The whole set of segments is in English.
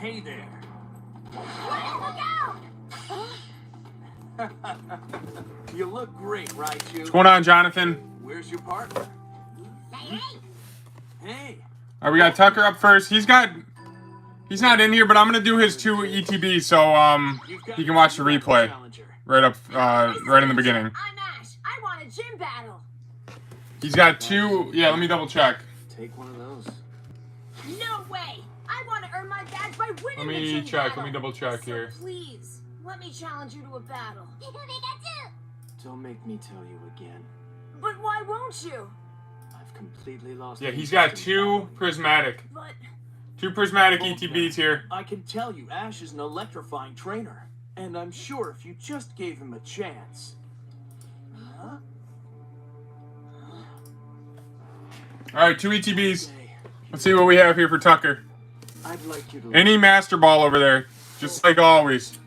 Hey there. Look out! You look great, right, you? What's going on, Jonathan? Where's your partner? Hey! Hey. All right, we got Tucker up first. He's not in here, but I'm gonna do his 2 ETBs so he can watch the replay right up right in the beginning. I'm Ash. I want a gym battle. He's got 2. Yeah, let me double check. Take one of those. No way! I want to earn my badge by winning Let the me gym check. battle. Let me double check So here. please, let me challenge you to a battle. Don't make me tell you again. But why won't you? I've completely lost. Yeah, he's got 2 prismatic. But 2 prismatic ETBs here. I can tell you, Ash is an electrifying trainer, and I'm sure if you just gave him a chance. Huh? All right, 2 ETBs. Okay. Let's see what we have here for Tucker. I'd like you to. Any Master Ball over there, just like always.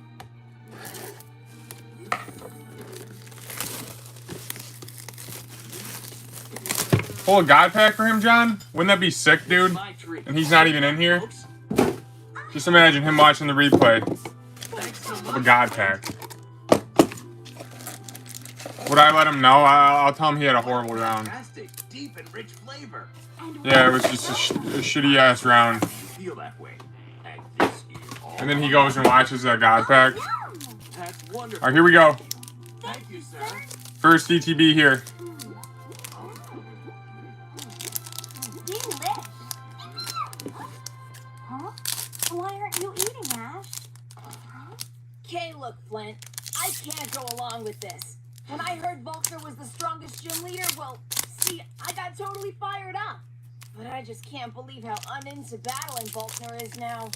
Pull a God Pack for him, John? Wouldn't that be sick, dude? And he's not even in here? Just imagine him watching the replay of a God Pack. Would I let him know? I'll tell him he had a horrible round. Deep and rich flavor. Yeah, it was just a shitty-ass round. Feel that way. And this is all. And then he goes and watches that God Pack. That's wonderful. All right, here we go. Thank you, sir. First ETB here. Huh? Why aren't you eating, Ash? Okay, look, Flint. I can't go along with this. When I heard Volkner was the strongest gym leader, well, see, I got totally fired up. But I just can't believe how uninto battling Volkner is now.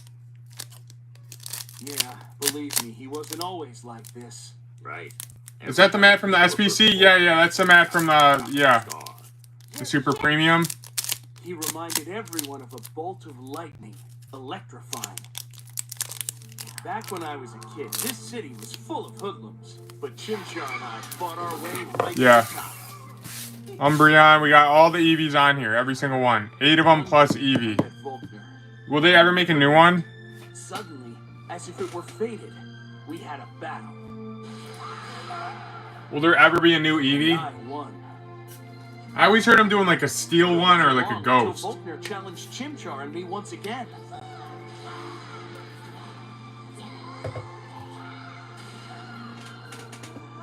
Yeah, believe me, he wasn't always like this. Right. Is that the mat from the SBC? Yeah, that's the mat from the, the Super Premium. He reminded everyone of a bolt of lightning, electrifying. Back when I was a kid, this city was full of hoodlums, but Chimchar and I fought our way right to the top. Umbreon, we got all the EVs on here, every single one. 8 of them plus EV. Will they ever make a new one? Suddenly, as if it were fated, we had a battle. Will there ever be a new EV? I won. I always heard him doing like a steel one or like a ghost. Volkner challenged Chimchar and me once again.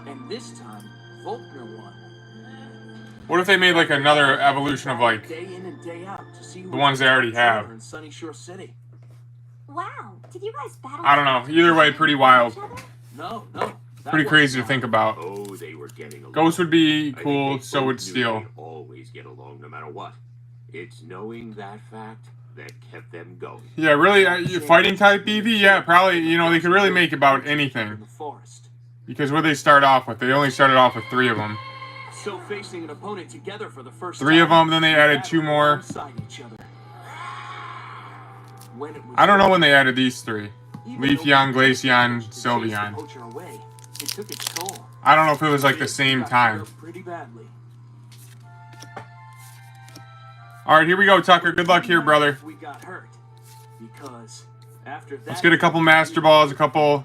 And this time, Volkner won. What if they made like another evolution of like Day in and day out to see the ones they already have? In Sunny Shore City. Wow, did you guys battle? I don't know. Either way, pretty wild. No. Pretty crazy to think about. Oh, they were getting along. Ghost would be cool, so would Steel. Always get along no matter what. It's knowing that fact that kept them going. Yeah, really, fighting type EV? Yeah, probably, they could really make about anything. Because what they start off with, they only started off with 3 of them. So facing an opponent together for the first 3 of them, then they added 2 more. I don't know when they added these 3. Leafeon, Glaceon, Sylveon. I don't know if it was like the same time. Alright, here we go, Tucker. Good luck here, brother. Let's get a couple Master Balls, a couple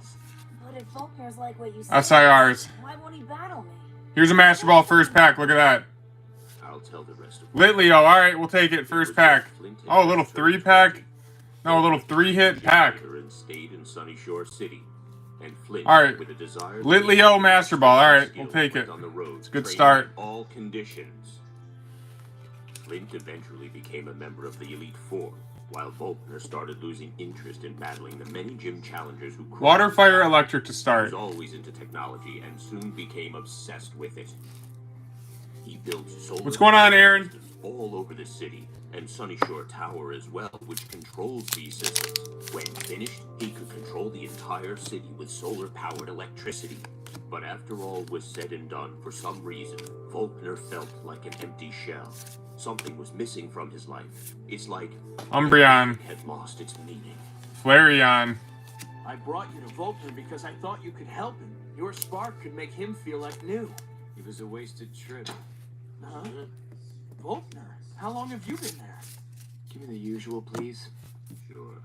SIRs. Why won't he battle me? Here's a Master Ball first pack. Look at that. I'll tell the rest of Litleo. Alright, we'll take it. First pack. Oh, a little 3-pack? No, a little 3-hit pack. Stayed in Sunny Shore City. And Flint, alright, with a desire Litleo Master Ball. Alright, we'll take it. It's a good start. All conditions. Flint eventually became a member of the Elite Four, while Volkner started losing interest in battling the many gym challengers who Water, Fire, Electric to start. He was always into technology and soon became obsessed with it. He built solar What's going on, Aaron? all over the city, and Sunny Shore Tower as well, which controls these systems. When finished, he could control the entire city with solar-powered electricity. But after all was said and done, for some reason, Volkner felt like an empty shell. Something was missing from his life. It's like Umbreon had lost its meaning. Flareon. I brought you to Volkner because I thought you could help him. Your spark could make him feel like new. It was a wasted trip. Huh? Volkner, how long have you been there? Give me the usual, please. Sure.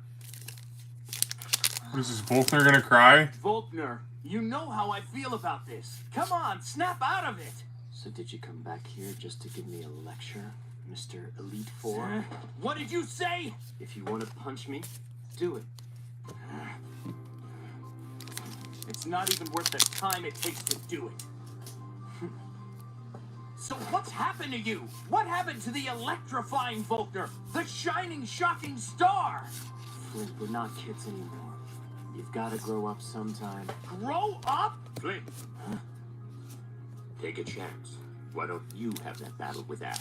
What is this, Volkner gonna cry? Volkner, you know how I feel about this. Come on, snap out of it. So did you come back here just to give me a lecture, Mr. Elite Four? What did you say? If you want to punch me, do it. It's not even worth the time it takes to do it. So what's happened to you? What happened to the electrifying Volkner? The shining, shocking star? Flint, we're not kids anymore. You've got to grow up sometime. Grow up? Flint, take a chance. Why don't you have that battle with Ash?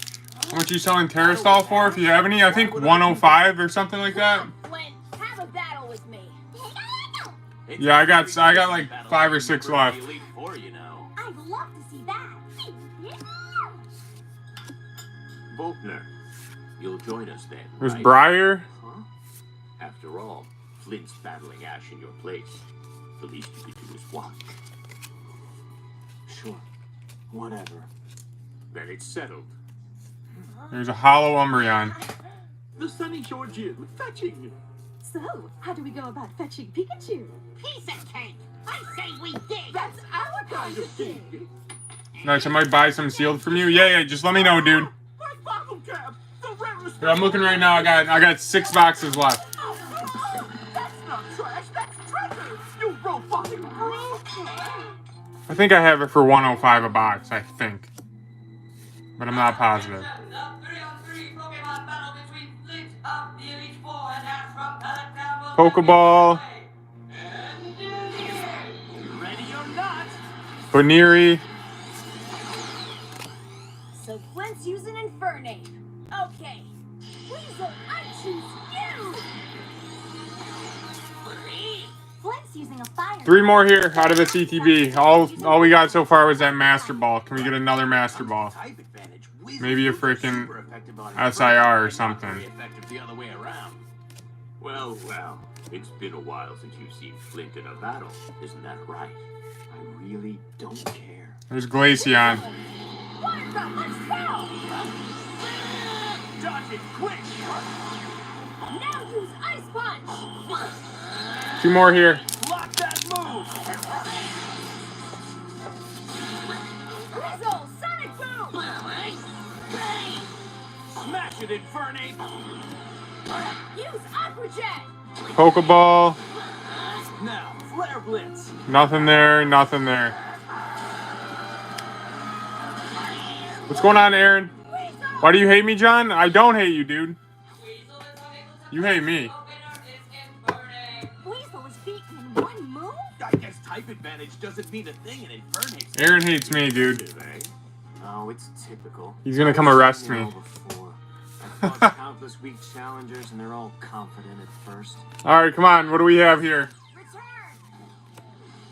How much are you selling Terastal for, if you have any? I think 105 or something like that. Flint, have a battle with me. Yeah, I got like 5 or 6 left. Elite Four, you know. I'd love to see that. Volkner, you'll join us then, There's right? Briar. Huh? After all, Flint's battling Ash in your place. The least you could do is watch. Sure. Whatever. Then it's settled. There's a hollow Umbreon. The Sunny Shore Gym, fetching. So, how do we go about fetching Pikachu? Piece of cake. I say we dig. That's our kind of thing. Nice, I might buy some sealed from you. Yeah, just let me know, dude. My bottle cap, the rarest. Here, I'm looking right now. I got 6 boxes left. That's not trash, that's treasure. You robotic brute. I think I have it for 105 a box, I think. But I'm not positive. The 3-on-3 Pokemon battle between Flint of the Elite Four and Ash from Paldean Pokeball. Ready or not? Baneri. So Flint's using Infernape. Okay. Weasel, I choose you. Flint's using a fire. 3 more here out of the CTB. All we got so far was that Master Ball. Can we get another Master Ball? Type advantage. Weasel Maybe a super freaking effective on SIR or Infernape, something. not very effective the other way around. Well, it's been a while since you've seen Flint in a battle. Isn't that right? I really don't care. There's Glaceon. Waterfront, let's go. Dodge it quick. Now use Ice Punch. 2 more here. Block that move. Weasel, Sonic Boom. Smash it, Infernape. Use Aqua Jet. Pokeball. Now, Flare Blitz. Nothing there. Nothing there. What's going on, Aaron? Why do you hate me, John? I don't hate you, dude. You hate me. Weasel was beaten in one move? I guess type advantage doesn't mean a thing in Infernape. Aaron hates me, dude. No, it's typical. He's gonna come arrest me. Before. I've fought countless weak challengers, and they're all confident at first. All right, come on. What do we have here? Return.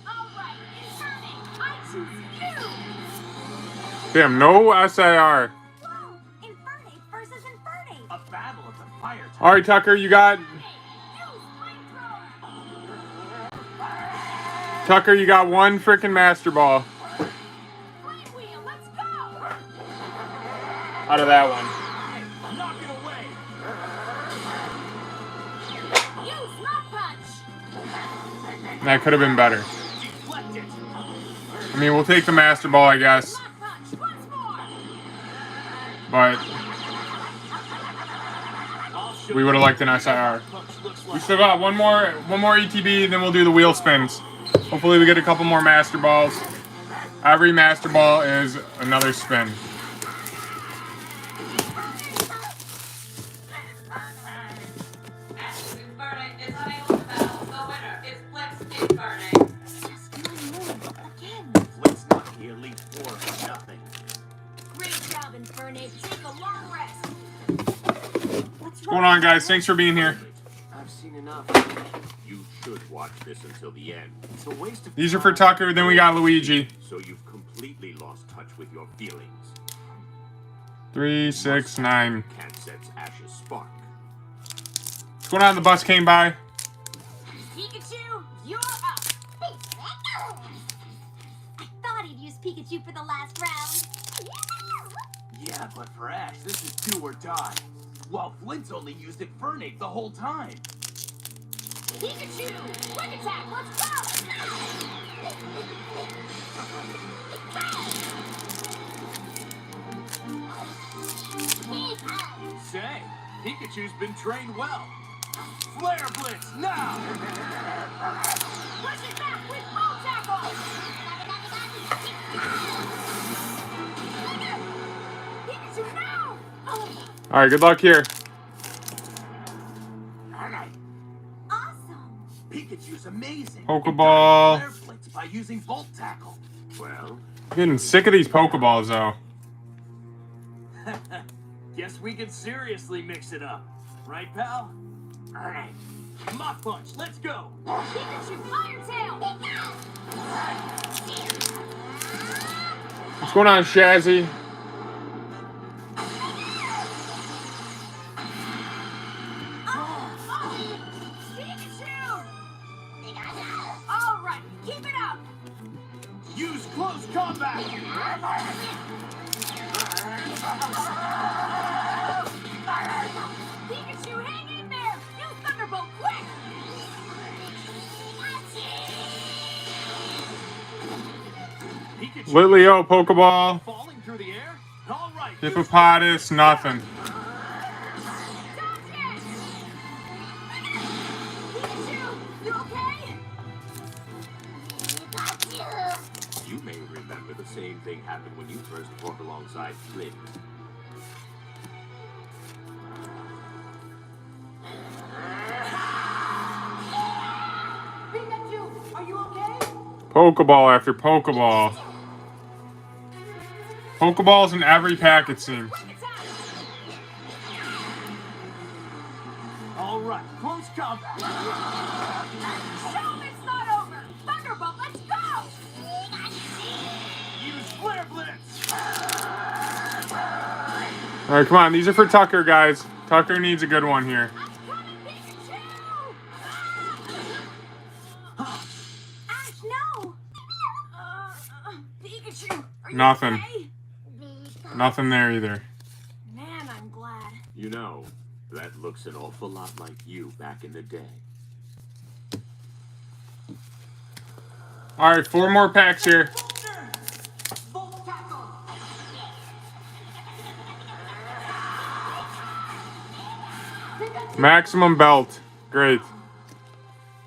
All right, Infernape, I choose you. Damn, no SIR. Whoa! Infernape versus Infernape. A battle of the fire type. All right, Tucker, you got... Use Flamethrower. Tucker, you got 1 freaking Master Ball Flame Wheel, let's go. out of that one. Knock it away. Use Knock Punch. That could have been better. Deflect it. I mean, we'll take the Master Ball, I guess. Knock Punch once more. But I'll show we would have liked an SIR. We still got one more ETB, then we'll do the wheel spins. Hopefully we get a couple more Master Balls. Every Master Ball is another spin. Infernape is unable to battle. The winner is Flint's Infernape. Just one move again. Flint's not the Elite Four for nothing. Great job, Infernape. Take a long rest. What's What's going on, guys? Thanks for being here. I've seen enough. You should watch this until the end, It's a waste of These are for time. Tucker, then we got Luigi. so you've completely lost touch with your feelings. 3, 6, 9. Can't sense Ash's spark. What's going on? The bus came by. Pikachu, you're up. I thought he'd use Pikachu for the last round. Yeah, but for Ash, this is do or die. While Flint's only used Infernape the whole time. Pikachu! Quick attack! Let's go! Say, Pikachu's been trained well. Flare Blitz now! Push it back with Ball Tackle! Pikachu, no! Oh. All right, good luck here. Awesome. Pikachu's amazing. Pokeball. Flare Blitz by using Volt Tackle. Well, I'm getting sick of these Pokeballs, though. guess we could seriously mix it up. Right, pal? Alright. Mach Punch, let's go! Pikachu, Fire Tail! What's going on, Shazzy? Pikachu! All right, keep it up! Use close combat! Pikachu, hang in there! Use Thunderbolt, quick! Pikachu Litleo, Pokeball. falling through the air? Alright. Hippopotamus, nothing. Dodge it! Pikachu, you okay? You may remember the same thing happened when you first fought alongside Flynn. Pikachu, are you okay? Pokeball after Pokeball. Pokeballs in every pack, it seems. Quick attack! Alright, close combat. Show him it's not over! Thunderbolt, let's go! Use Flare Blitz! All right, come on. These are for Tucker, guys. Tucker needs a good one here. I'm coming, Pikachu! Ash, no! Pikachu, are you Nothing. okay? Nothing there either. Man, I'm glad. You know, that looks an awful lot like you back in the day. All right, 4 more packs here. Volt Tackle. Maximum Belt. Great.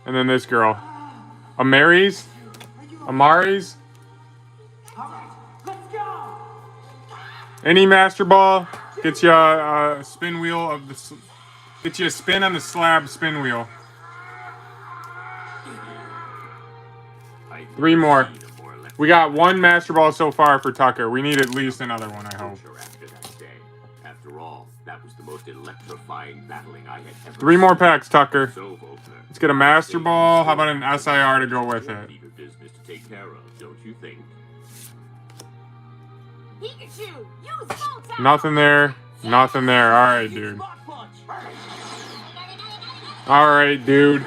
And then this girl. Amari's? Amari's? Alright, let's go. Any Master Ball gets you a spin wheel of the... Gets you a spin on the slab spin wheel. 3 more. We got 1 Master Ball so far for Tucker. We need at least another one, I hope. After that day. After all, that was the most electrifying battling I had ever 3 more packs, Tucker. So, Volkner, Let's get a Master Ball. How about an SIR to go with it? bigger business to take care of, don't you think? Pikachu, use Volt Tackle! Nothing there. Nothing there. All right, dude. Mach Punch! All right, dude.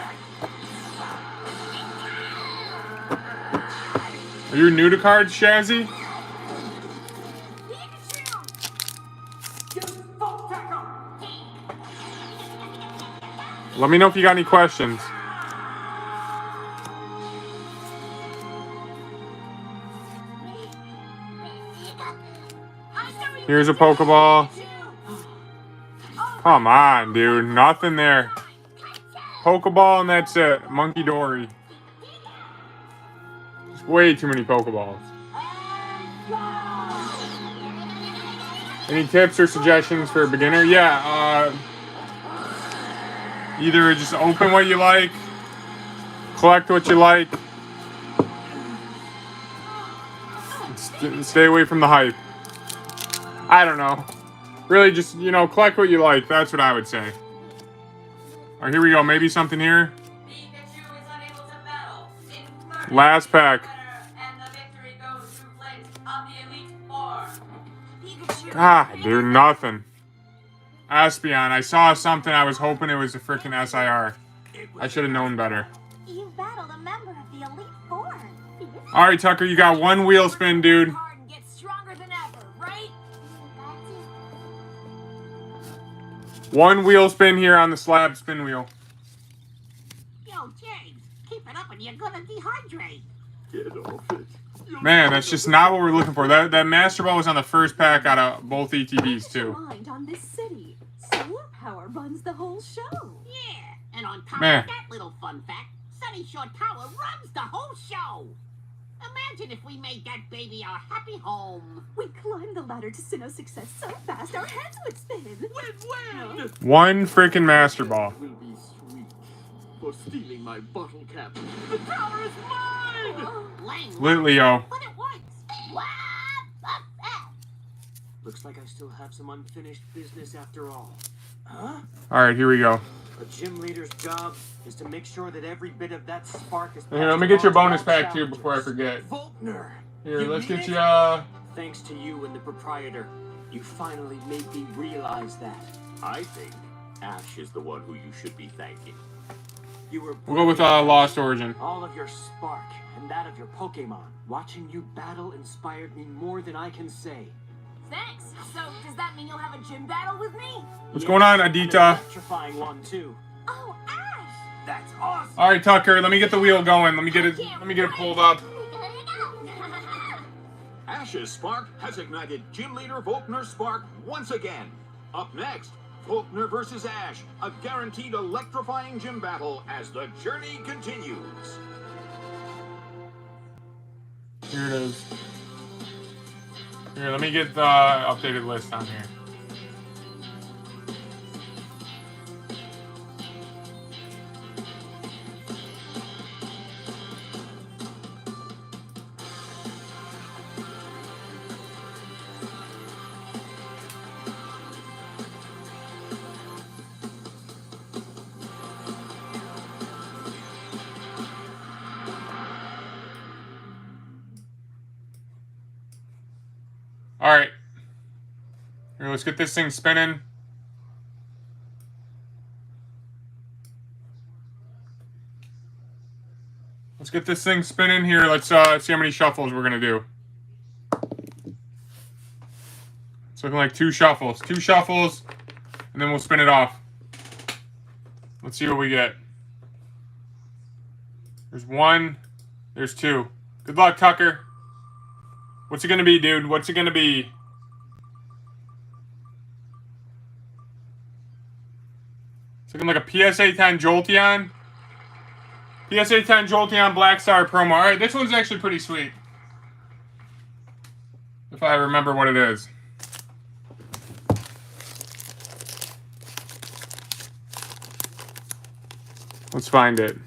Are you new to cards, Shazzy? Pikachu! Use Volt Tackle. Let me know if you got any questions. I know you Here's a can do it, Pokeball. Pikachu! Oh, Come on, dude. Nothing there. Pokeball and that's it. Monkey Dory. Just way too many Pokeballs. Any tips or suggestions for a beginner? Yeah, either just open what you like, collect what you like, stay away from the hype. I don't know. Really just, collect what you like. That's what I would say. All right, here we go. Maybe something here. Pikachu is unable to battle. Inferno Last pack. and the victory goes to Flint of the Elite Four. Pikachu! God, dude, nothing. Espeon, I saw something. I was hoping it was a freaking SIR. I should have known better. You battled a member of the Elite Four. All right, Tucker, you got 1 wheel spin, dude. Card and get stronger than ever, right? 1 wheel spin here on the slab spin wheel. Yo, Flames. Keep it up and you're gonna dehydrate. Get off it. Man, that's just not what we're looking for. That Master Ball was on the first pack out of both ETBs, too. Mind on this city. Solar power runs the whole show. Yeah, and on top Man. of that little fun fact, Sunny Shore Tower runs the whole show. Imagine if we made that baby our happy home. We climbed the ladder to Sinnoh's success so fast our heads would spin. Win-win! One freaking Master Ball. Will be sweet for stealing my bottle cap. The tower is mine! Lang, Lit Leo. but it works. Looks like I still have some unfinished business after all. Huh? Alright, here we go. A gym leader's job is to make sure that every bit of that spark is Here, let me get your bonus pack, too, before I forget. Volkner! Here, let's need get it? you, Thanks to you and the proprietor, you finally made me realize that. I think Ash is the one who you should be thanking. You were We'll go with Lost Origin. all of your spark and that of your Pokemon. Watching you battle inspired me more than I can say. Thanks. So, does that mean you'll have a gym battle with me? What's going on, An Adita? electrifying one too. Oh, Ash! That's awesome. Alright, Tucker, let me get the wheel going. Let me get it pulled up. Ash's Spark has ignited Gym Leader Volkner's Spark once again. Up next, Volkner versus Ash, a guaranteed electrifying gym battle as the journey continues. Here it is. Here, let me get the updated list on here. Alright. Here, let's get this thing spinning. Let's get this thing spinning here. Let's see how many shuffles we're gonna do. It's looking like 2 shuffles. 2 shuffles, and then we'll spin it off. Let's see what we get. There's 1. There's 2. Good luck, Tucker. What's it gonna be, dude? What's it gonna be? It's looking like a PSA 10 Jolteon. PSA 10 Jolteon Black Star promo. Alright, this one's actually pretty sweet. If I remember what it is. Let's find it.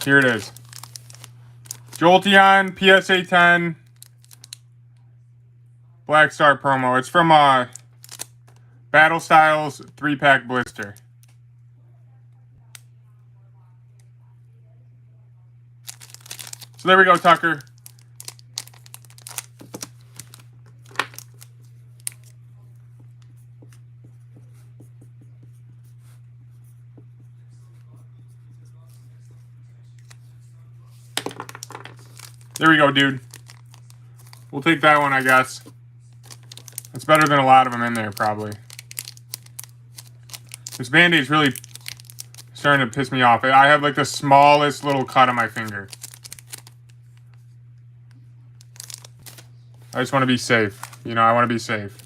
Here it is. Jolteon PSA 10 Black Star promo. It's from Battle Styles 3-pack blister. So there we go, Tucker. There we go, dude. We'll take that one, I guess. That's better than a lot of them in there, probably. This Band-Aid's really starting to piss me off. I have, like, the smallest little cut on my finger. I just want to be safe. You know, I want to be safe.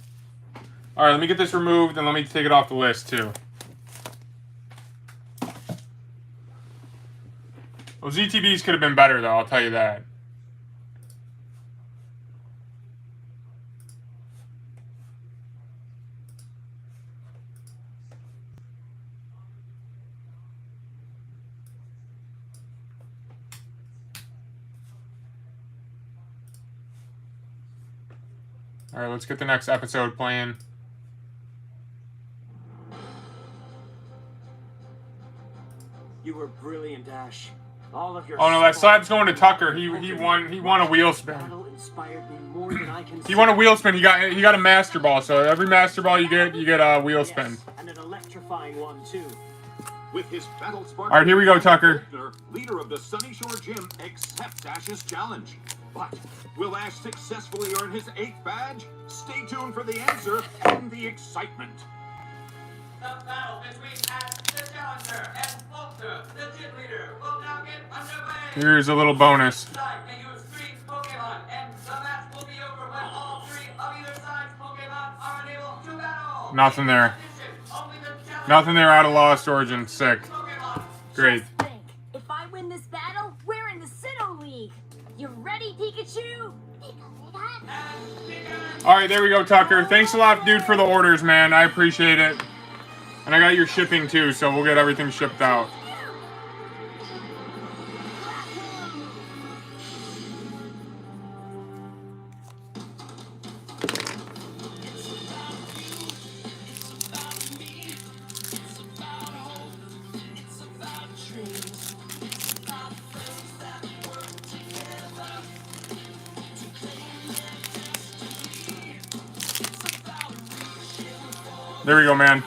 Alright, let me get this removed, and let me take it off the list, too. Those ETBs could have been better, though, I'll tell you that. Alright, let's get the next episode playing. You were brilliant, Ash. All of your Oh no, that spark- slab's going to Tucker. He won a wheel spin. Battle inspired me more than I can He won a wheel spin. He got a Master Ball. So every Master Ball you get a wheel spin. Yes, and an electrifying one too. With his Battle Spark... Alright, here we go, Tucker. Volkner, leader of the Sunny Shore Gym, accepts Ash's challenge. But will Ash successfully earn his 8th badge? Stay tuned for the answer and the excitement. The battle between Ash the Challenger and Vulture the Gym Leader will now get underway. Here's a little bonus. Side can use 3 Pokemon, and the match will be over when all 3 of either side's Pokemon are unable to battle. Nothing there. Only the Challenger Nothing there out of Lost Origin. Sick. Pokemon. Great. Just think, if I win this battle, we're in the Sinnoh League. You ready, Pikachu? Alright, there we go, Tucker. Thanks a lot, dude, for the orders, man. I appreciate it. And I got your shipping, too, so we'll get everything shipped out. There we go, man.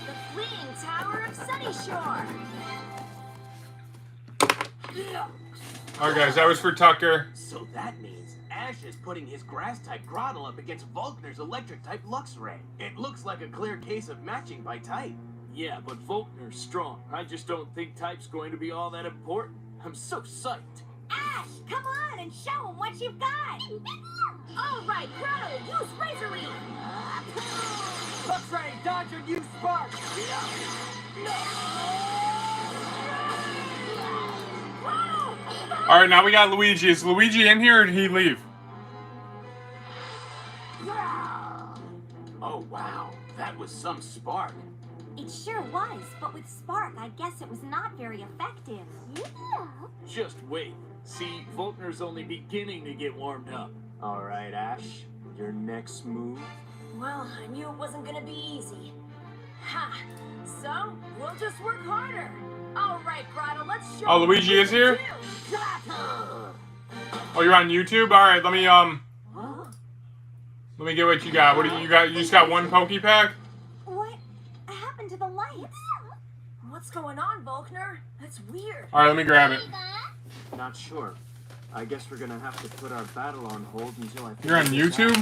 The Fleeing Tower of Sunny Shore. Alright, guys, that was for Tucker. So that means Ash is putting his Grass-type Grotle up against Volkner's Electric-type Luxray. It looks like a clear case of matching by type. Yeah, but Volkner's strong. I just don't think type's going to be all that important. I'm so psyched. Ash, come on and show him what you've got. All right, Grotle, use Razor Leaf. Luxray, dodge and use Spark. Alright, now we got Luigi. Is Luigi in here or did he leave? Oh, wow. That was some spark. It sure was, but with Spark, I guess it was not very effective. Yeah. Just wait. See, Volkner's only beginning to get warmed up. All right, Ash. Your next move? Well, I knew it wasn't gonna be easy. Ha! So, we'll just work harder. All right, Grotle, let's show Oh, them Luigi what is we here? can do. Oh, you're on YouTube? Alright, let me get what you got. What do you got? You just got one Pokepack? What happened to the lights? What's going on, Volkner? That's weird. Alright, let me grab it. Not sure. I guess we're gonna have to put our battle on hold until I. You're on YouTube?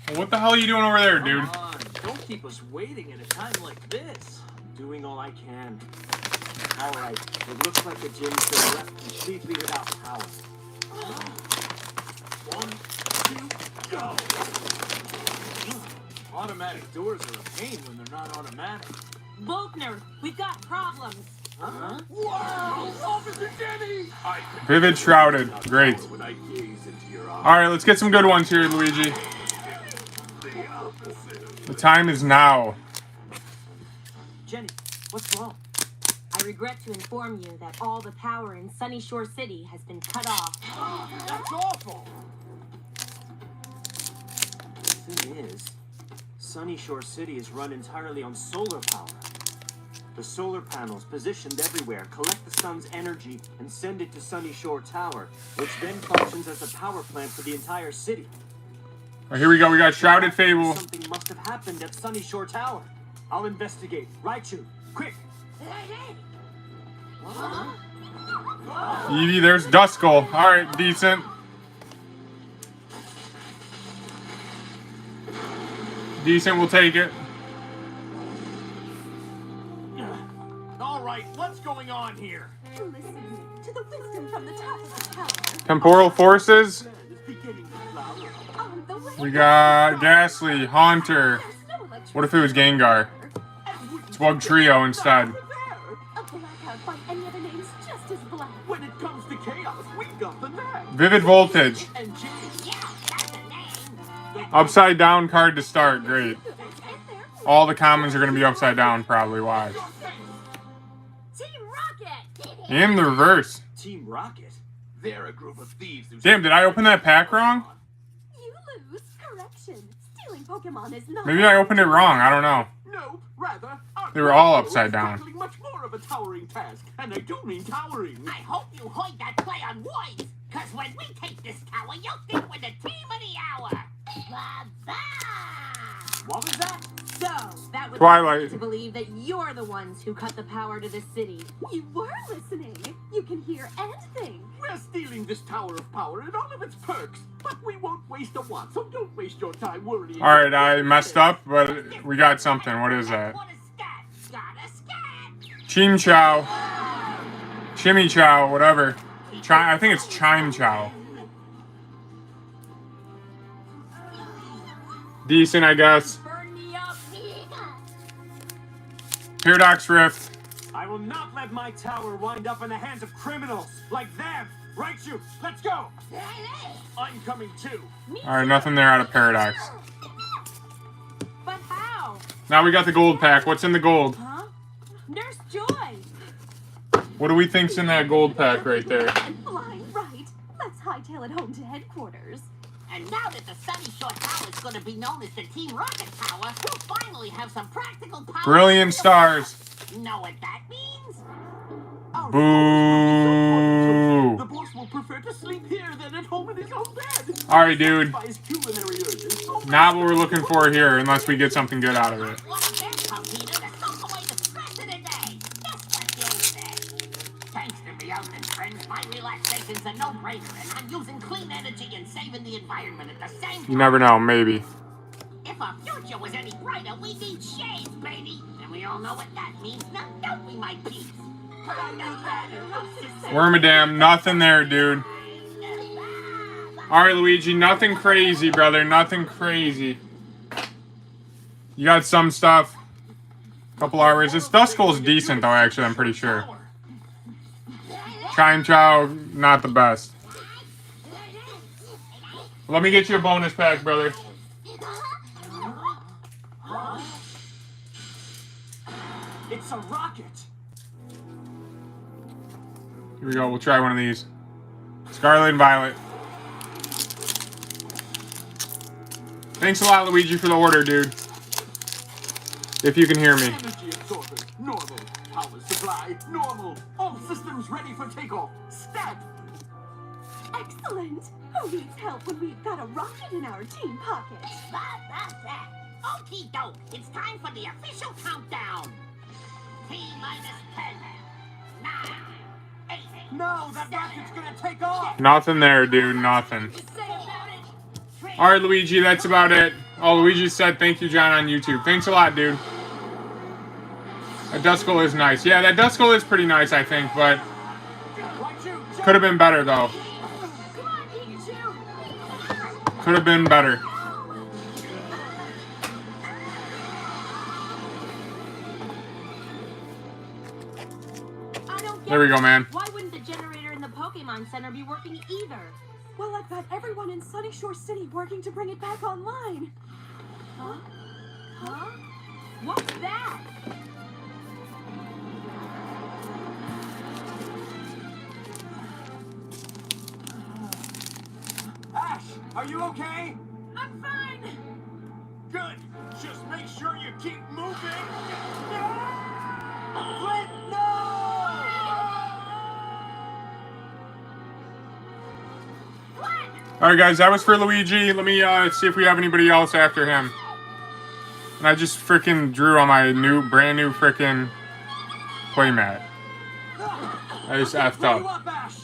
Well, what the hell are you doing over there, dude? Come on, don't keep us waiting at a time like this. I'm doing all I can. All right. It looks like the gym's been left completely without power. 1, 2, go! Automatic doors are a pain when they're not automatic. Volkner, we've got problems. Huh? Wow! Officer Jenny! Vivid Shrouded. Great. When I gaze into your eyes, Alright, let's get some good ones here, Luigi. the opposite of The time is now. Jenny, what's wrong? I regret to inform you that all the power in Sunny Shore City has been cut off. That's awful! The thing is, Sunny Shore City is run entirely on solar power. The solar panels, positioned everywhere, collect the sun's energy and send it to Sunny Shore Tower, which then functions as a power plant for the entire city. Alright, here we go. We got Shrouded Fable. Something must have happened at Sunny Shore Tower. I'll investigate. Raichu, quick! Eevee, there's Duskull. Alright, decent. Decent, we'll take it. All right, what's going on here? Listen to the wisdom from the top of the tower. Temporal Forces. It's beginning to flower. On the way. We got Ghastly, Haunter. There's no electricity. What if it was Gengar? It's Bug Trio instead. A blackout by any other name's just as black. when it comes to chaos, we got the knack. Vivid Voltage. And Jenny, Yeah, that's a name. Upside down card to start. Great. All the commons are going to be upside down, probably. Why? Team Rocket! And the reverse. Team Rocket. They're a group of thieves who... Damn, did I open that pack wrong? You lose. Correction. Stealing Pokemon is not. Maybe I opened it wrong. I don't know. No, rather, They were all upside down. tackling much more of a towering task, and I do mean towering. I hope you heard that play on words, because when we take this tower, you'll think we're the team of the hour. Bye-bye. What was that? So, that would Twilight. lead me to believe that you're the ones who cut the power to the city. You were listening. You can hear and think. We're stealing this Tower of Power and all of its perks, but we won't waste a watt, so don't waste your time worrying. Alright, I messed up, but we got something. What is that? What a scat. Got a scat. Chim Chow. Chimmy Chow, whatever. I think it's Chime Chow. Decent, I guess. Burn me up. Paradox Rift. I will not let my tower wind up in the hands of criminals like them. Right, you? Let's go. I'm coming too. Alright, nothing there out of Paradox. But how? Now we got the gold pack. What's in the gold? Huh? Nurse Joy! What do we think's in that gold pack right there? Flying right. Let's hightail it home to headquarters. And now that the Sunny Shore Tower is going to be known as the Team Rocket Tower, we'll finally have some practical power. Brilliant Stars. You know what that means? Boo. The boss will prefer to sleep here than at home in his own bed. Alright, dude. By his culinary urges, so Not what we're looking for here, unless we get something good out of it. What a best come, Peter, to soak away the stress of the day. That's what you'll say. Thanks to me, Elton friends, my relaxation's a no-brainer, and I'm using clean energy and saving the environment at the same time. You never know, maybe. If our future was any brighter, we need shades, baby. And we all know what that means. Now, don't we, my peeps? Wormadam, nothing there, dude. Alright, Luigi, nothing crazy, brother. Nothing crazy. You got some stuff. Couple hours. This Duskull's decent, though, actually, I'm pretty sure. Chime Chow, not the best. Let me get you a bonus pack, brother. It's a rocket. Here we go. We'll try one of these. Scarlet and Violet. Thanks a lot, Luigi, for the order, dude. If you can hear me. energy absorber, normal. Power supply, normal. All systems ready for takeoff. Stat. Excellent. Who needs help when we've got a rocket in our team pocket? Okie doke. It's time for the official countdown. T-minus 10, 9, 8. No, that rocket's gonna take off. Nothing there, dude. Nothing. Alright, Luigi, that's about it. Oh, Luigi said thank you, John, on YouTube. Thanks a lot, dude. That Duskull is nice. Yeah, that Duskull is pretty nice, I think, but could have been better, though. Could have been better. There we go, man. Why wouldn't the generator in the Pokemon Center be working either? Well, I've got everyone in Sunny Shore City working to bring it back online. Huh? Huh? What's that? Ash, are you okay? I'm fine. Good. Just make sure you keep moving. Flint, no! Alright, guys, that was for Luigi. Let me see if we have anybody else after him. And I just freaking drew on my brand new freaking playmat. I just effed Blow you up. up, Ash.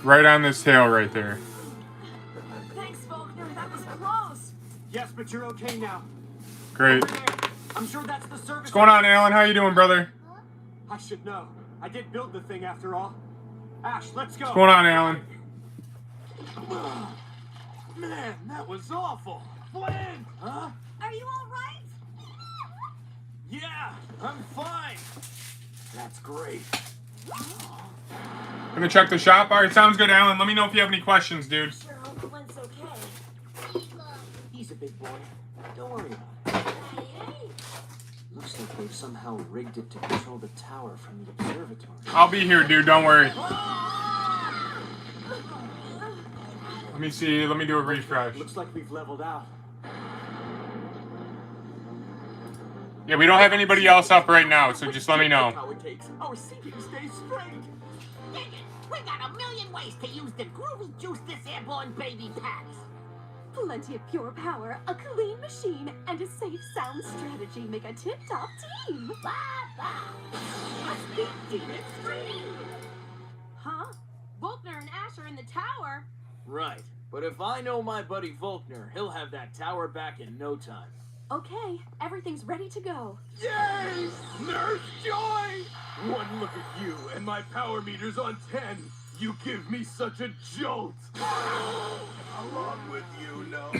Right on this tail right there. Thanks, Faulkner. That was close. Yes, but you're okay now. Great. Over there. I'm sure that's the service. What's going on, Alan? How you doing, brother? I should know. I did build the thing after all. Ash, let's go. What's going on, Alan? Man, that was awful. Flynn! Huh? Are you all right? Yeah, I'm fine. That's great. Gonna check the shop? Alright, sounds good, Alan. Let me know if you have any questions, dude. Sure hope Flint's okay. He's a big boy. Don't worry about it. Looks like they've somehow rigged it to control the tower from the observatory. I'll be here, dude. Don't worry. Let me see. Let me do a refresh. Looks like we've leveled out. Yeah, we don't have anybody else up right now, so just let me know. How it takes our seating stays straight. Dig it! We got a million ways to use the groovy juice this airborne baby packs. Plenty of pure power, a clean machine, and a safe sound strategy make a tip-top team. Must be Dean Extreme. Huh? Volkner and Ash are in the tower. Right. But if I know my buddy Volkner, he'll have that tower back in no time. Okay, everything's ready to go. Yay! Nurse Joy! One look at you, and my power meter's on 10. You give me such a jolt. Along with you, no.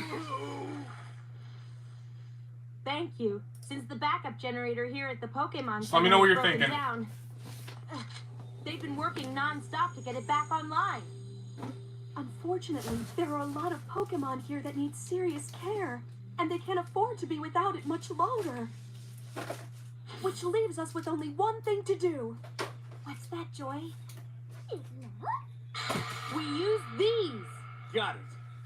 Thank you. Since the backup generator here at the Pokemon Just let me know what you're broken thinking. down, they've been working non-stop to get it back online. Unfortunately, there are a lot of Pokemon here that need serious care, and they can't afford to be without it much longer. Which leaves us with only one thing to do. What's that, Joy? We use these. Got it.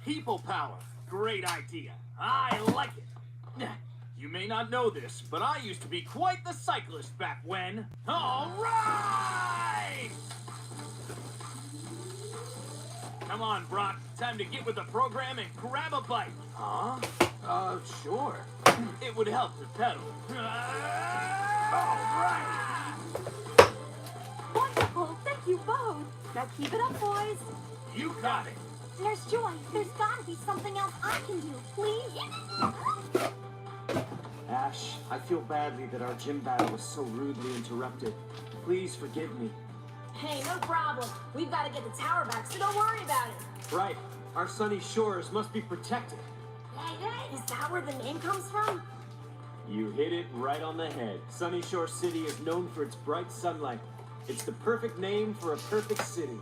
People power. Great idea. I like it. You may not know this, but I used to be quite the cyclist back when. All right! Come on, Brock. Time to get with the program and grab a bite. Huh? Sure. It would help to pedal. All right! Wonderful, thank you both. Now keep it up, boys. You got it. Nurse Joy, there's gotta be something else I can do, please? Ash, I feel badly that our gym battle was so rudely interrupted. Please forgive me. Hey, no problem. We've got to get the tower back, so don't worry about it. Right. Our sunny shores must be protected. Is that where the name comes from? You hit it right on the head. Sunny Shore City is known for its bright sunlight. It's the perfect name for a perfect city.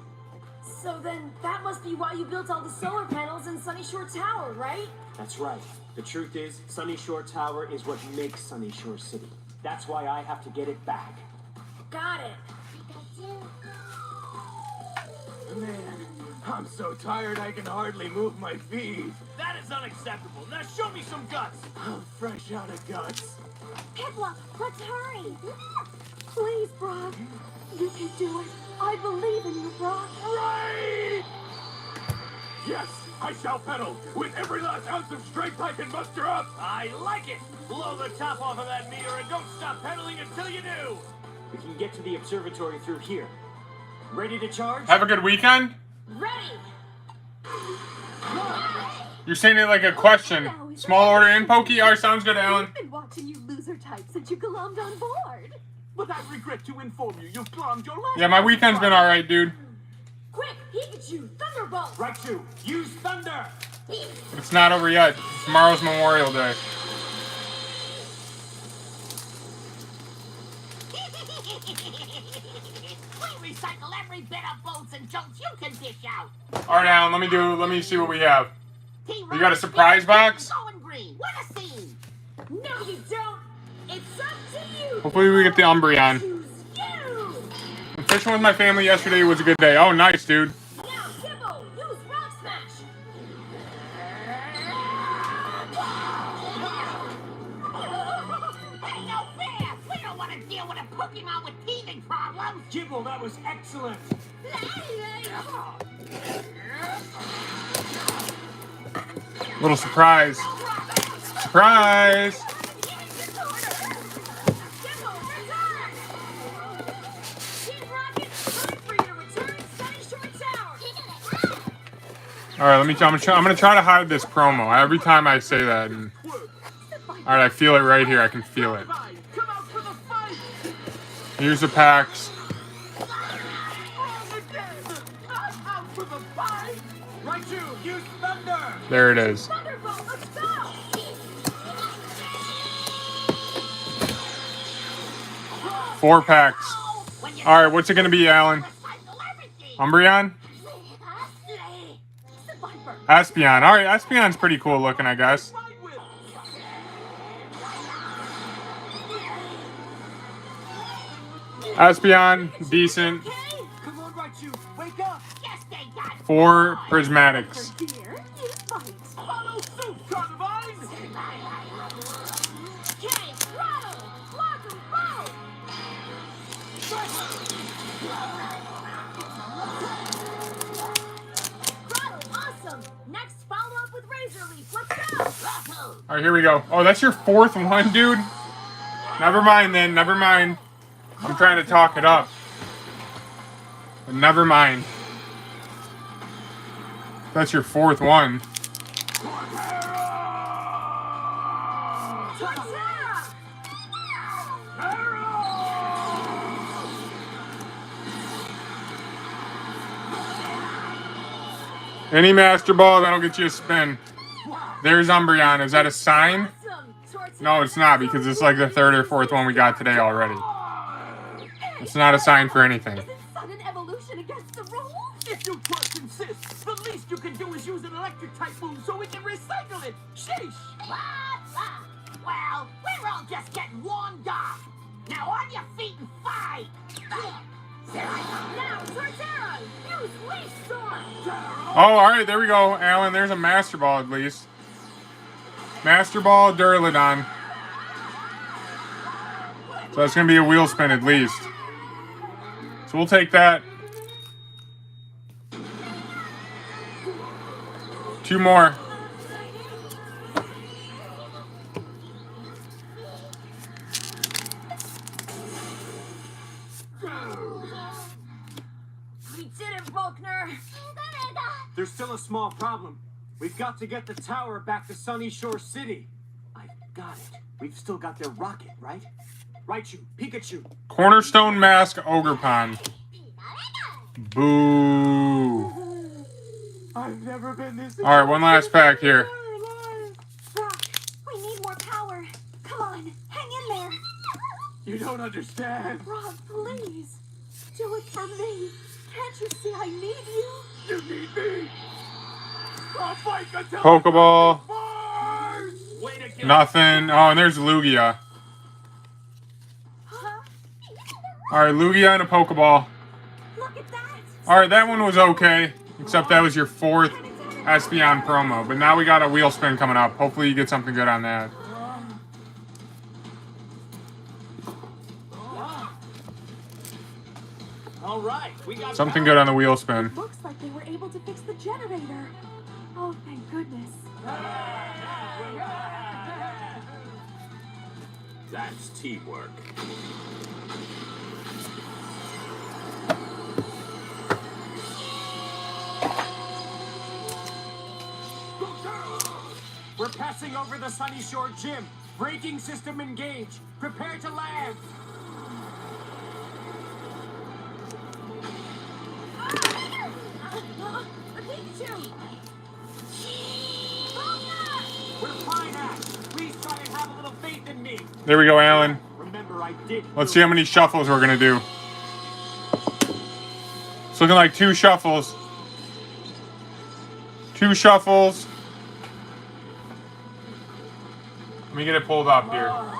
So then, that must be why you built all the solar panels in Sunny Shore Tower, right? That's right. The truth is, Sunny Shore Tower is what makes Sunny Shore City. That's why I have to get it back. Got it. Man, I'm so tired I can hardly move my feet. That is unacceptable. Now show me some guts. I'm fresh out of guts. Piplup, let's hurry. Please, Brock. You can do it. I believe in you, Brock. Right! Yes, I shall pedal with every last ounce of strength I can muster up. I like it. Blow the top off of that meter and don't stop pedaling until you do. We can get to the observatory through here. Ready to charge? Have a good weekend? Ready! You're saying it like a question. Small order in Pokey? Alright, sounds good, Alan. I've been watching you loser types since you glommed on board. But I regret to inform you, you've glommed your last. Yeah, my weekend's been alright, dude. Quick, Pikachu, Thunderbolt! Raichu, use thunder! It's not over yet. Tomorrow's Memorial Day. We recycle every bit of bolts and jolts you can dish out. Alright, Alan, let me see what we have. Team You got a surprise box? Going green. What a scene. No, you don't! It's up to you! Hopefully we get the Umbreon. Choose you! Fishing with my family yesterday was a good day. Oh, nice, dude. Now, Kibble, use Rock Smash! Hey, no fair. We don't want to deal with a Pokemon with teething problems. Gibble, that was excellent. Little surprise. Surprise! All right, I'm gonna try to hide this promo every time I say that. And, all right, I feel it right here. I can feel it. Here's the packs. Raichu, use thunder! There it is. Thunderbolt, let's go! 4 packs. All right, what's it gonna be, Alan? Umbreon? Espeon. All right, Espeon's pretty cool looking, I guess. Espeon, decent. Come on, Raichu, wake up! 4 Prismatics. Dear, you fight. Follow suit, Carnivine! Okay, throttle! All right, here we go. Oh, that's your 4th one, dude? Never mind then, never mind. I'm trying to talk it up. But never mind. That's your 4th one. Any Master Ball, that'll get you a spin. There's Umbreon. Is that a sign? No, it's not, because it's like the 3rd or 4th one we got today already. It's not a sign for anything. Isn't sudden evolution against the rules? If you trust insists, the least you can do is use an electric type move so we can recycle it. Sheesh. Well, we're all just getting warmed up. Now on your feet and fight. Now, Torterra, use Leaf Storm. Oh, alright, there we go, Alan. There's a Master Ball at least. Master Ball, Duraludon. So that's going to be a wheel spin at least. So we'll take that. 2 more. We did it, Volkner. There's still a small problem. We've got to get the tower back to Sunny Shore City. I've got it. We've still got their rocket, right? Raichu, Pikachu. Cornerstone Mask, Ogerpon. Boo. I've never been this. Alright, one last pack here. Brock, we need more power. Come on, hang in there. You don't understand. Brock, please. Do it for me. Can't you see I need you? You need me. I'll fight until Pokeball. Way to get Nothing. Oh, and there's Lugia. Huh? Alright, Lugia and a Pokeball. Look at that. Alright, that one was okay. Except that was your 4th Espeon promo. But now we got a wheel spin coming up. Hopefully you get something good on that. All right, we got Something good on the wheel spin. Looks like they were able to fix the generator. Oh, thank goodness. That's teamwork. We're passing over the Sunny Shore Gym. Braking system engaged. Prepare to land. Pikachu. We're fine, Ash. Please try and have a little faith in me. There we go, Alan. Remember, I did. Let's see how many shuffles we're going to do. It's looking like 2 shuffles. 2 shuffles. Let me get it pulled up here. Alright,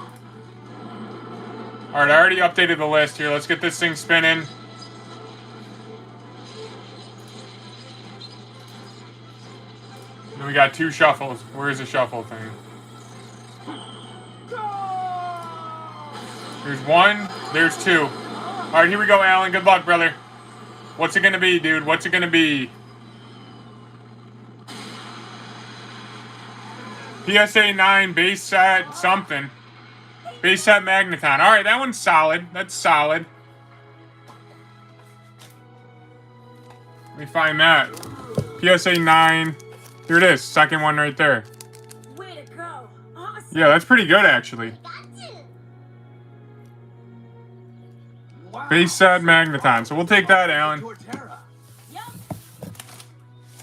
I already updated the list here. Let's get this thing spinning. And we got 2 shuffles. Where's the shuffle thing? There's 1. There's 2. Alright, here we go, Alan. Good luck, brother. What's it gonna be, dude? What's it gonna be? PSA 9, base set, something. Base set Magneton. Alright, that one's solid. That's solid. Let me find that. PSA 9. Here it is. Second one right there. Way to go. Awesome. Yeah, that's pretty good, actually. Base set Magneton. So we'll take that, Alan. Yep.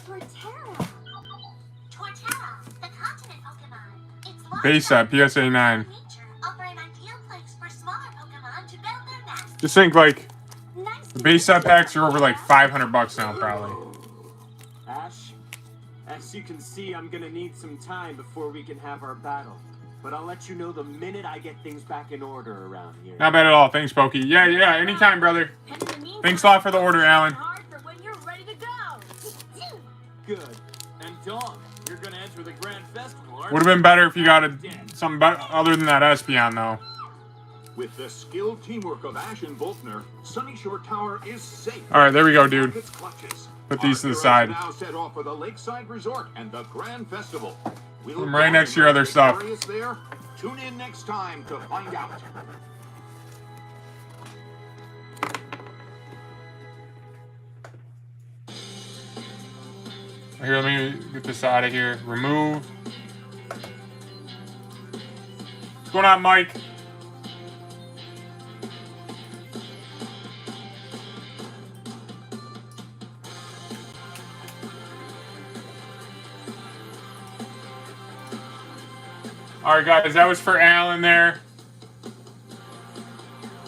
Torterra. Torterra, the continent Pokemon. It's large Base set, PSA 9. nature, offering ideal place for smaller Pokemon to build their nests. Just think, like, Nice the base set packs are over like 500 bucks now, probably. Ash, as you can see, I'm gonna need some time before we can have our battle. But I'll let you know the minute I get things back in order around here. Not bad at all. Thanks, Pokey. Yeah, anytime, brother. And in the meantime, Thanks a lot for the order, Alan. hard for when you're ready to go. Good. And Dawn, you're gonna enter the Grand Festival, aren't Would have been better if you got something other than that Espeon, though. With the skilled teamwork of Ash and Volkner, Sunny Shore Tower is safe. All right, there we go, dude. Its clutches. Put these to the Our side. heroes now set off for the Lakeside Resort and the Grand Festival. Will right next to your other stuff. there? Tune in next time to find out. Here, let me get this out of here. Remove. What's going on, Mike? Alright, guys, that was for Alan there.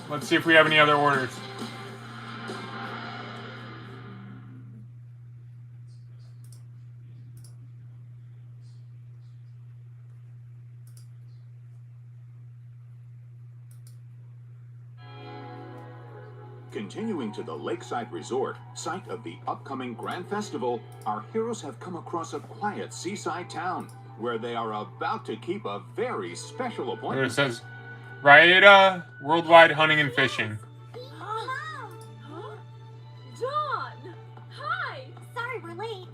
Let's see if we have any other orders. Continuing to the Lakeside Resort, site of the upcoming Grand Festival, our heroes have come across a quiet seaside town where they are about to keep a very special appointment. It says, Raeda, Worldwide Hunting and Fishing. Huh? Dawn! Hi! Sorry we're late.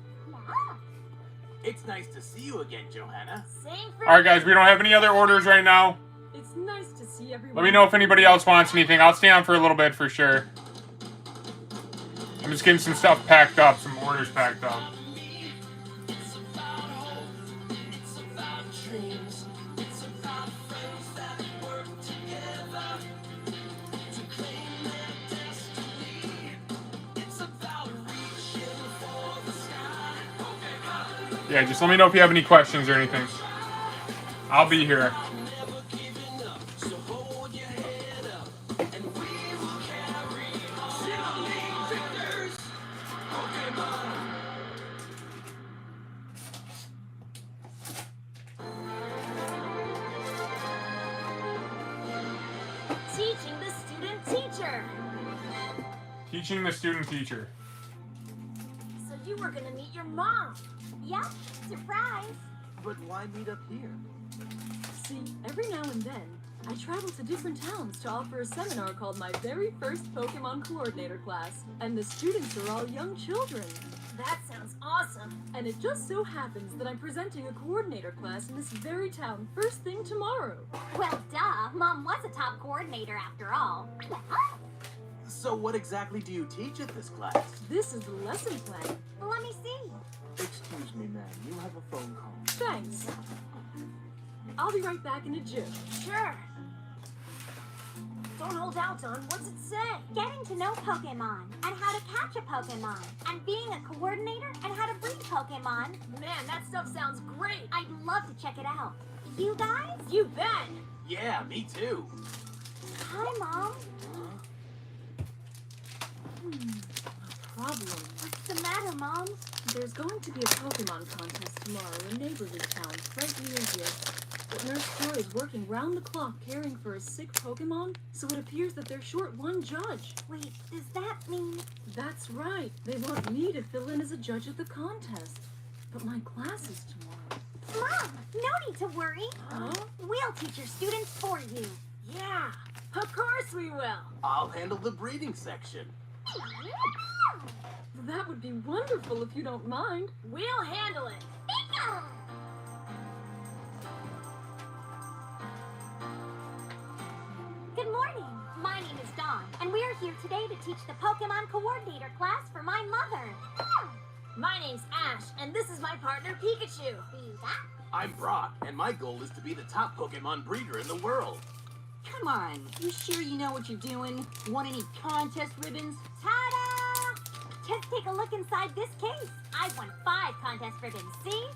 It's nice to see you again, Johanna. Same for Alright, guys, we don't have any other orders right now. It's nice to see everyone. Let me know if anybody else wants anything. I'll stay on for a little bit for sure. I'm just getting some stuff packed up, some orders packed up. Yeah, just let me know if you have any questions or anything. I'll be here. teaching the student teacher. Teaching the student teacher. So you were gonna meet your mom. Yep, surprise. But why meet up here? See, every now and then, I travel to different towns to offer a seminar called my very first Pokemon Coordinator class, and the students are all young children. That sounds awesome. And it just so happens that I'm presenting a coordinator class in this very town first thing tomorrow. Well, duh. Mom was a top coordinator after all. So what exactly do you teach at this class? This is the lesson plan. Let me see. Excuse me, ma'am. You have a phone call. Thanks. I'll be right back in a jiff. Sure. Don't hold out, Don. What's it say? Getting to know Pokemon, and how to catch a Pokemon, and being a coordinator, and how to breed Pokemon. Man, that stuff sounds great. I'd love to check it out. You guys? You bet. Yeah, me too. Hi, Mom. Problem. What's the matter, Mom? There's going to be a Pokemon contest tomorrow in neighboring towns right near here. But Nurse Joy is working round the clock caring for a sick Pokemon, so it appears that they're short one judge. Wait, does that mean... That's right. They want me to fill in as a judge at the contest. But my class is tomorrow. Mom, no need to worry. Huh? We'll teach your students for you. Yeah, of course we will. I'll handle the breeding section. That would be wonderful if you don't mind. We'll handle it. Good morning. My name is Dawn, and we are here today to teach the Pokemon Coordinator class for my mother. My name's Ash, and this is my partner Pikachu. I'm Brock, and my goal is to be the top Pokemon breeder in the world. Come on, you sure you know what you're doing? Want any contest ribbons? Ta-da! Just take a look inside this case. I've won 5 contest ribbons, see?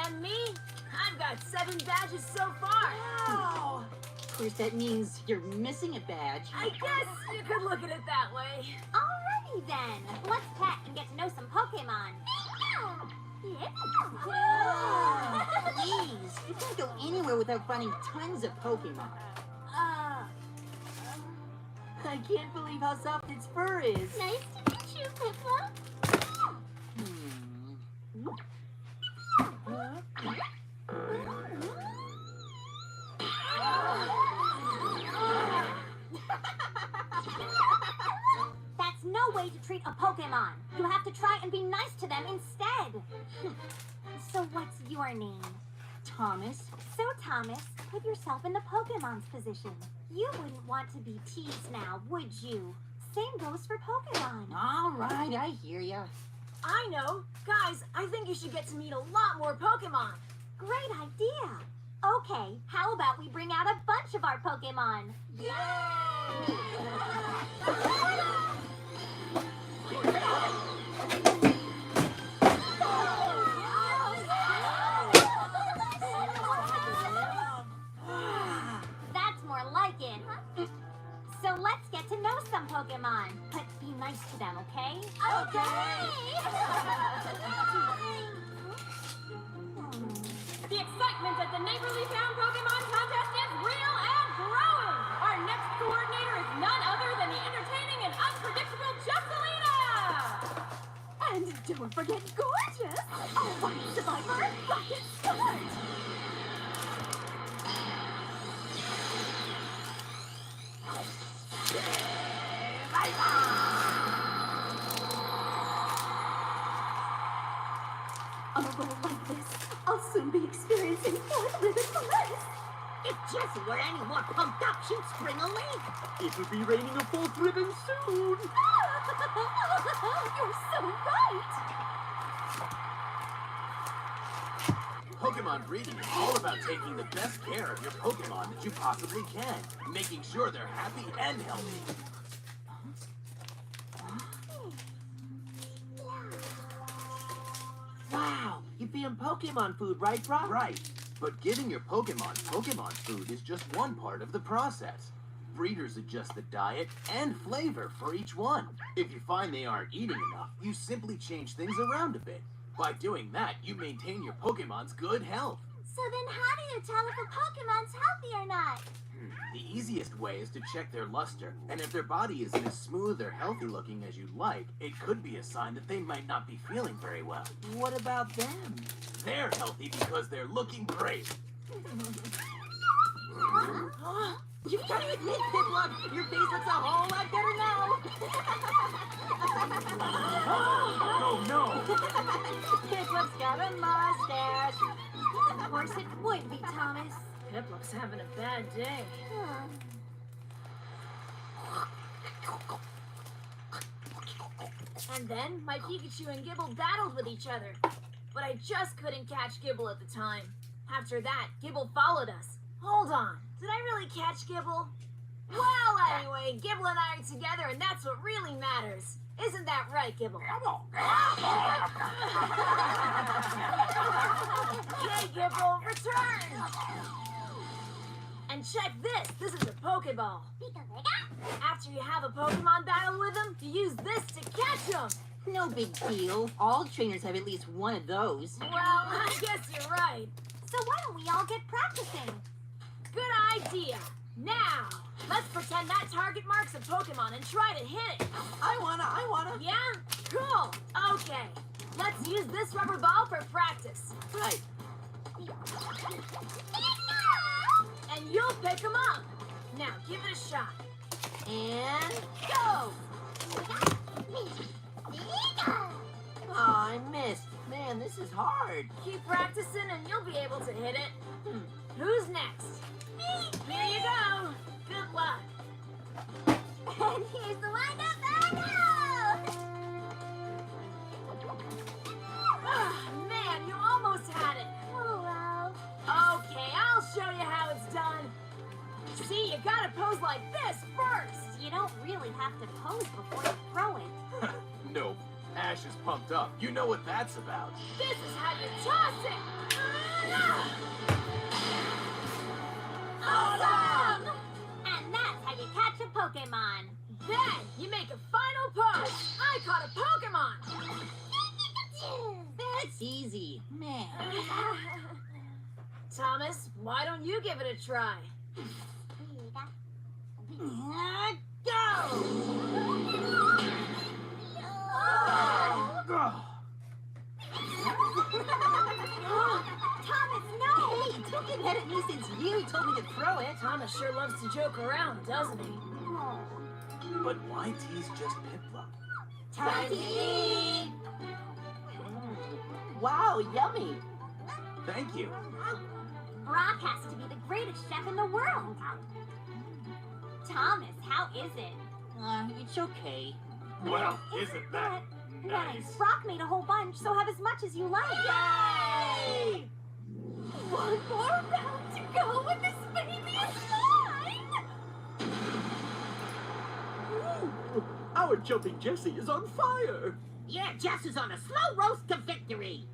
And me? I've got 7 badges so far. Wow! Of course, that means you're missing a badge. I guess you could look at it that way. Alrighty then. Let's pet and get to know some Pokemon. Please, you can't go anywhere without finding tons of Pokemon. I can't believe how soft its fur is. Nice to meet you, Pippa. That's no way to treat a Pokemon. You have to try and be nice to them instead. So what's your name? Thomas. So, Thomas, put yourself in the Pokemon's position. You wouldn't want to be teased now, would you? Same goes for Pokemon. All right, I hear ya. I know. Guys, I think you should get to meet a lot more Pokemon. Great idea. Okay, how about we bring out a bunch of our Pokemon? That's more like it. So let's get to know some Pokemon. But be nice to them, okay? The excitement at the Neighborly Town Pokemon Contest is real and growing! Our next coordinator is none other than the entertaining and unpredictable Jesselina! And don't forget gorgeous! All right, Survivor, rocket start! On a roll like this, I'll soon be experiencing fourth ribbon bliss! If Jessie were any more pumped up, she'd spring a leak. It'll be raining a fourth ribbon soon. You're so right! Pokemon breeding is all about taking the best care of your Pokemon that you possibly can, making sure they're happy and healthy. Wow, you feed them Pokemon food, right, Brock? Right. But giving your Pokemon food is just one part of the process. Breeders adjust the diet and flavor for each one. If you find they aren't eating enough, you simply change things around a bit. By doing that, you maintain your Pokemon's good health. So then how do you tell if a Pokemon's healthy or not? The easiest way is to check their luster, and if their body isn't as smooth or healthy looking as you'd like, it could be a sign that they might not be feeling very well. What about them? They're healthy because they're looking great. You gotta admit, Piplup, your face looks a whole lot better now. Oh no! Piplup's got a mustache. Of course it would be, Thomas. Piplup's having a bad day. And then my Pikachu and Gibble battled with each other. But I just couldn't catch Gibble at the time. After that, Gibble followed us. Hold on, did I really catch Gibble? Well, anyway, Gibble and I are together, and that's what really matters. Isn't that right, Gibble? Okay, Gibble, return! And check this. This is a Pokeball. After you have a Pokemon battle with them, you use this to catch them. No big deal. All trainers have at least one of those. Well, I guess you're right. So why don't we all get practicing? Good idea. Now, let's pretend that target marks a Pokemon and try to hit it. I wanna. Yeah? Cool. Okay. Let's use this rubber ball for practice. Right. And you'll pick them up. Now, give it a shot. And Go! oh, I missed. Man, this is hard. Keep practicing and you'll be able to hit it. Who's next? Me! Here you go. Good luck. And here's the windup and out! Man, you almost had it. Oh, well. Okay, I'll show you how it's done. See, you gotta pose like this first. You don't really have to pose before you throw it. Nope. Ash is pumped up. You know what that's about. This is how you toss it. Awesome! And that's how you catch a Pokemon. Then you make a final pose. I caught a Pokemon. That's easy. Man. Thomas, why don't you give it a try? Go! Thomas, no! Hey, don't get mad at me since you told me to throw it. Thomas sure loves to joke around, doesn't he? But why tease just Piplup? Time to eat! Wow, yummy! Thank you. Brock has to be the greatest chef in the world. Thomas, how is it? It's okay. Well, isn't that nice? Brock made a whole bunch, so have as much as you like. Yay! One more round to go and this baby is mine! Ooh, our jumping Jessie is on fire. Yeah, Jess is on a slow roast to victory.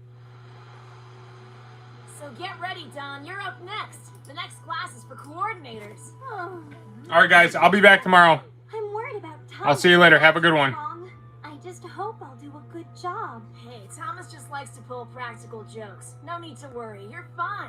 So get ready, Don. You're up next. The next class is for coordinators. Oh, All right, guys. I'll be back tomorrow. I'm worried about Thomas. I'll see you later. Have a good one. I just hope I'll do a good job. Hey, Thomas just likes to pull practical jokes. No need to worry. You're fine.